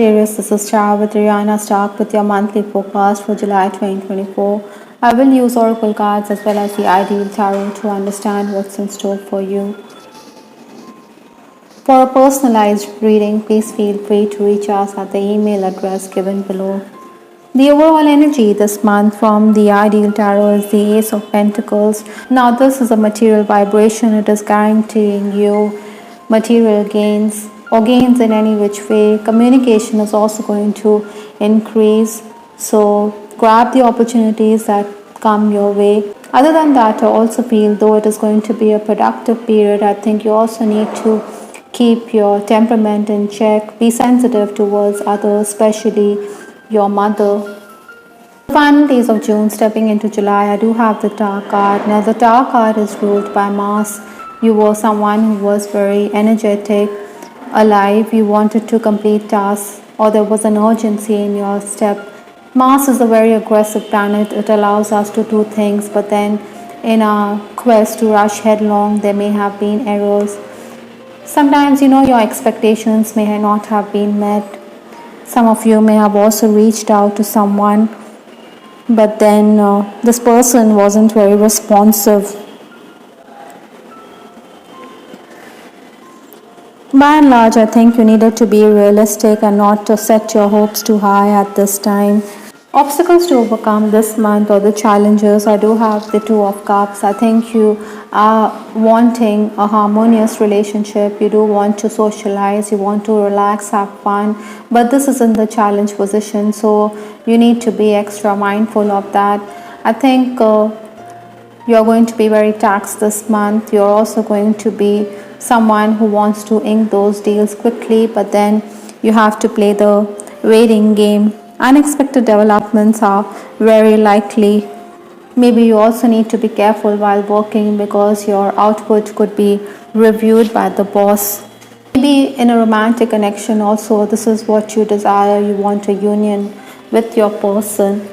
Sagittarius, this is Char with Ariana. Start with your monthly forecast for July 2024. I will use oracle cards as well as the ideal tarot to understand what's in store for you. For a personalized reading, please feel free to reach us at the email address given below. The overall energy this month from the ideal tarot is the Ace of Pentacles. Now this is a material vibration. It is guaranteeing you material gains or gains in any which way. Communication is also going to increase, so grab the opportunities that come your way. Other than that, I also feel though it is going to be a productive period, I think you also need to keep your temperament in check. Be sensitive towards others, especially your mother. The final days of June, stepping into July, I do have the Tower card. Now the Tower card is ruled by Mars. You were someone who was very energetic, alive. You wanted to complete tasks, or there was an urgency in your step. Mars is a very aggressive planet. It allows us to do things, but then in our quest to rush headlong, there may have been errors. Sometimes, your expectations may not have been met. Some of you may have also reached out to someone, but then this person wasn't very responsive. By and large, I think you needed to be realistic and not to set your hopes too high at this time. Obstacles to overcome this month, or the challenges, I do have the Two of Cups. I think you are wanting a harmonious relationship. You do want to socialize, you want to relax, have fun, but this is in the challenge position, so you need to be extra mindful of that. I think you're going to be very taxed this month. You're also going to be someone who wants to ink those deals quickly, but then you have to play the waiting game. Unexpected developments are very likely. Maybe you also need to be careful while working because your output could be reviewed by the boss. Maybe in a romantic connection also, this is what you desire. You want a union with your person.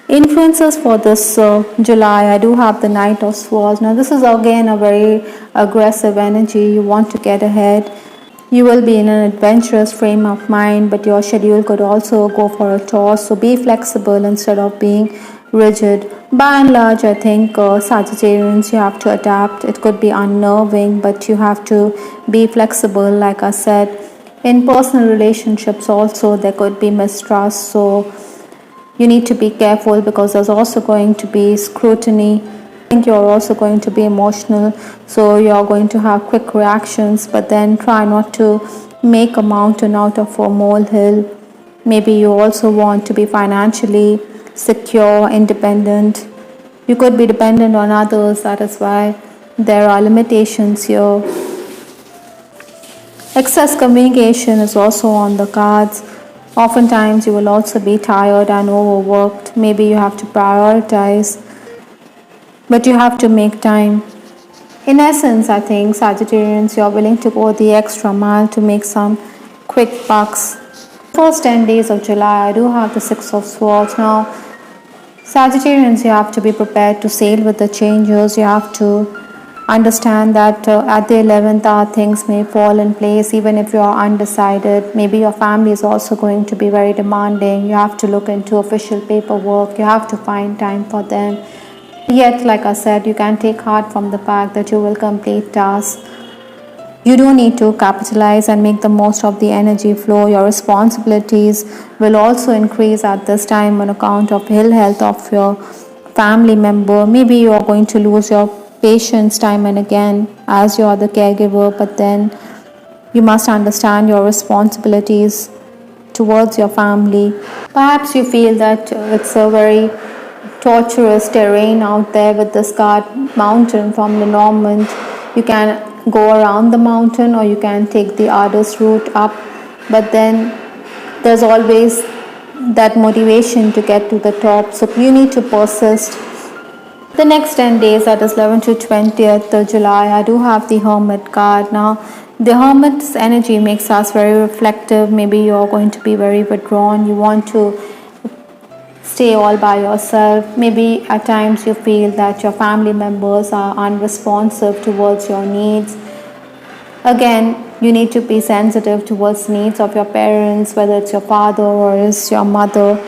Influences for this July, I do have the Knight of Swords. Now this is again a very aggressive energy. You want to get ahead. You will be in an adventurous frame of mind, but your schedule could also go for a toss. So be flexible instead of being rigid. By and large, I think Sagittarians, you have to adapt. It could be unnerving, but you have to be flexible. Like I said, in personal relationships also, there could be mistrust. So you need to be careful because there's also going to be scrutiny. I think you're also going to be emotional, so you're going to have quick reactions, but then try not to make a mountain out of a molehill. Maybe you also want to be financially secure, independent. You could be dependent on others. That is why there are limitations here. Excess communication is also on the cards. Oftentimes you will also be tired and overworked. Maybe you have to prioritize, but you have to make time. In essence, I think Sagittarians, you're willing to go the extra mile to make some quick bucks. First 10 days of July, I do have the Six of Swords. Now, Sagittarians, you have to be prepared to sail with the changes. You have to understand that at the 11th hour, things may fall in place even if you are undecided. Maybe your family is also going to be very demanding. You have to look into official paperwork. You have to find time for them. Yet, like I said, you can take heart from the fact that you will complete tasks. You do need to capitalize and make the most of the energy flow. Your responsibilities will also increase at this time on account of ill health of your family member. Maybe you are going to lose your patience time and again as you are the caregiver, but then you must understand your responsibilities towards your family. Perhaps you feel that it's a very torturous terrain out there with the scarred mountain from the Normand. You can go around the mountain or you can take the arduous route up, but then there's always that motivation to get to the top, so you need to persist. The next 10 days, that is 11th to 20th July, I do have the Hermit card. Now the Hermit's energy makes us very reflective. Maybe you're going to be very withdrawn. You want to stay all by yourself. Maybe at times you feel that your family members are unresponsive towards your needs. Again, You need to be sensitive towards needs of your parents, whether it's your father or is your mother.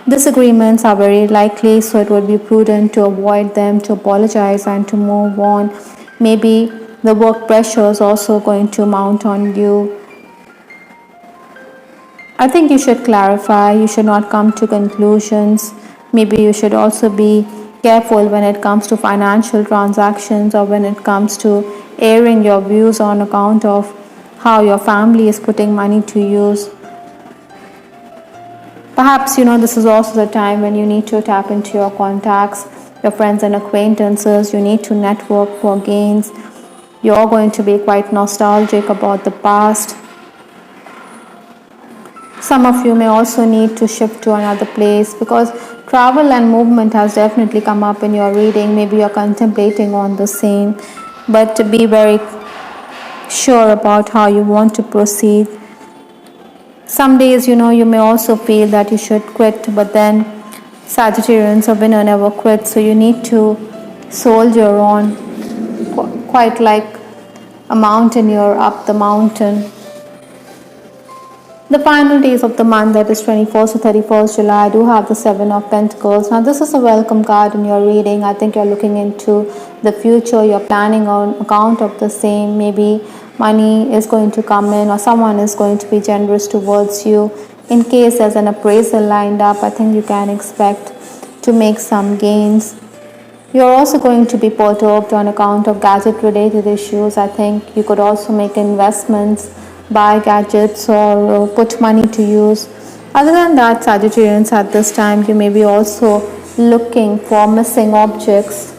Disagreements are very likely, so it would be prudent to avoid them, to apologize and to move on. Maybe the work pressure is also going to mount on you. I think you should clarify, you should not come to conclusions. Maybe you should also be careful when it comes to financial transactions or when it comes to airing your views on account of how your family is putting money to use. Perhaps, this is also the time when you need to tap into your contacts, your friends and acquaintances. You need to network for gains. You're going to be quite nostalgic about the past. Some of you may also need to shift to another place because travel and movement has definitely come up in your reading. Maybe you're contemplating on the same, but to be very sure about how you want to proceed. Some days, you may also feel that you should quit, but then Sagittarians, a winner never quits, so you need to soldier on, quite like a mountaineer up the mountain. The final days of the month, that is 21st to 31st July, I do have the 7 of Pentacles. Now this is a welcome card in your reading. I think you're looking into the future, you're planning on account of the same. Maybe money is going to come in or someone is going to be generous towards you. In case there's an appraisal lined up, I think you can expect to make some gains. You're also going to be perturbed on account of gadget related issues. I think you could also make investments, buy gadgets or put money to use. Other than that, Sagittarians, at this time you may be also looking for missing objects.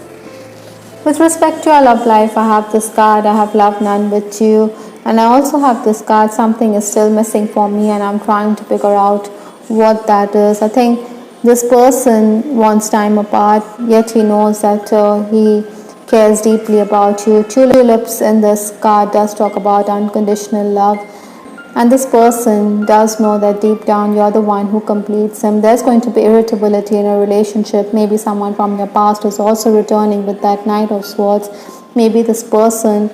With respect to your love life, I have this card, I have love none with you, and I also have this card, something is still missing for me and I'm trying to figure out what that is. I think this person wants time apart, yet he knows that he cares deeply about you. Tulips in this card does talk about unconditional love, and this person does know that deep down you're the one who completes him. There's going to be irritability in a relationship. Maybe someone from your past is also returning with that Knight of Swords. Maybe this person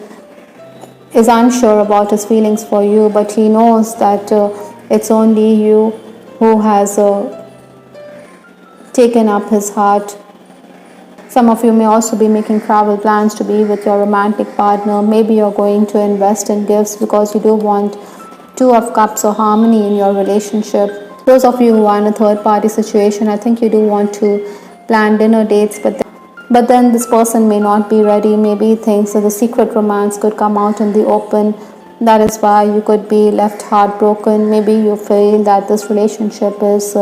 is unsure about his feelings for you, but he knows that it's only you who has taken up his heart. Some of you may also be making travel plans to be with your romantic partner. Maybe you're going to invest in gifts because you do want 2 of Cups or harmony in your relationship. Those of you who are in a third party situation, I think you do want to plan dinner dates, but then this person may not be ready. Maybe he thinks that the secret romance could come out in the open. That is why you could be left heartbroken. Maybe you feel that this relationship is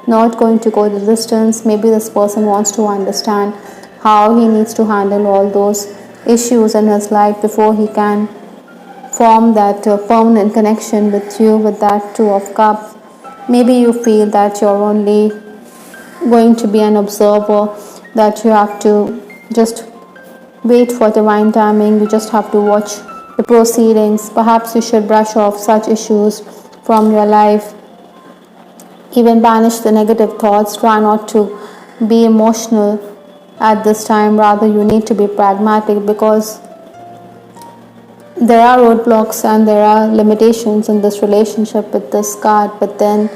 not going to go the distance. Maybe this person wants to understand how he needs to handle all those issues in his life before he can form that permanent connection with you with that 2 of Cups. Maybe you feel that you're only going to be an observer, that you have to just wait for divine timing, you just have to watch the proceedings. Perhaps you should brush off such issues from your life. Even banish the negative thoughts. Try not to be emotional at this time. Rather, you need to be pragmatic because there are roadblocks and there are limitations in this relationship with this card. But then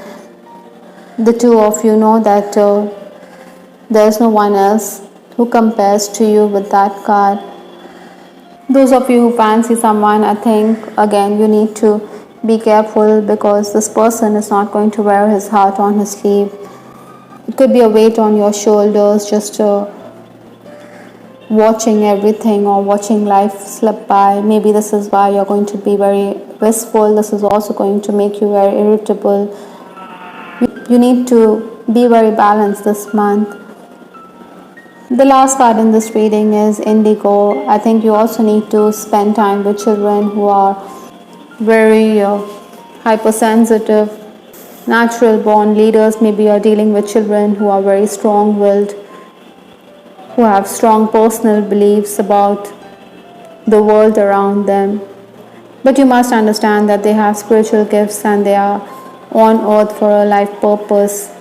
the 2 of you know that there's no one else who compares to you with that card. Those of you who fancy someone, I think again you need to be careful because this person is not going to wear his heart on his sleeve. It could be a weight on your shoulders, just watching everything or watching life slip by. Maybe this is why you're going to be very wistful. This is also going to make you very irritable. You need to be very balanced this month. The last card in this reading is Indigo. I think you also need to spend time with children who are very hypersensitive, natural born leaders. Maybe you're dealing with children who are very strong-willed, who have strong personal beliefs about the world around them. But you must understand that they have spiritual gifts and they are on earth for a life purpose.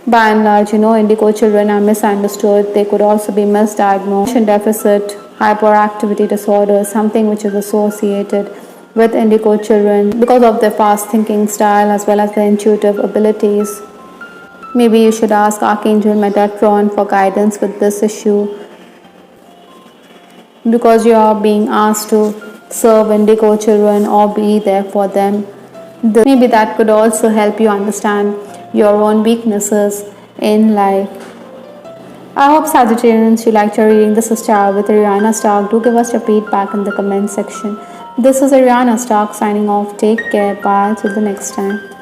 By and large, indigo children are misunderstood. They could also be misdiagnosed. Attention deficit hyperactivity disorder is something which is associated with Indigo children because of their fast thinking style as well as their intuitive abilities. Maybe you should ask Archangel Metatron for guidance with this issue because you are being asked to serve Indigo children or be there for them. Maybe that could also help you understand your own weaknesses in life. I hope Sagittarians you liked your reading. This is Tarot with Ariana Stark. Do give us your feedback in the comment section. This is Ariana Stark signing off. Take care. Bye. Till the next time.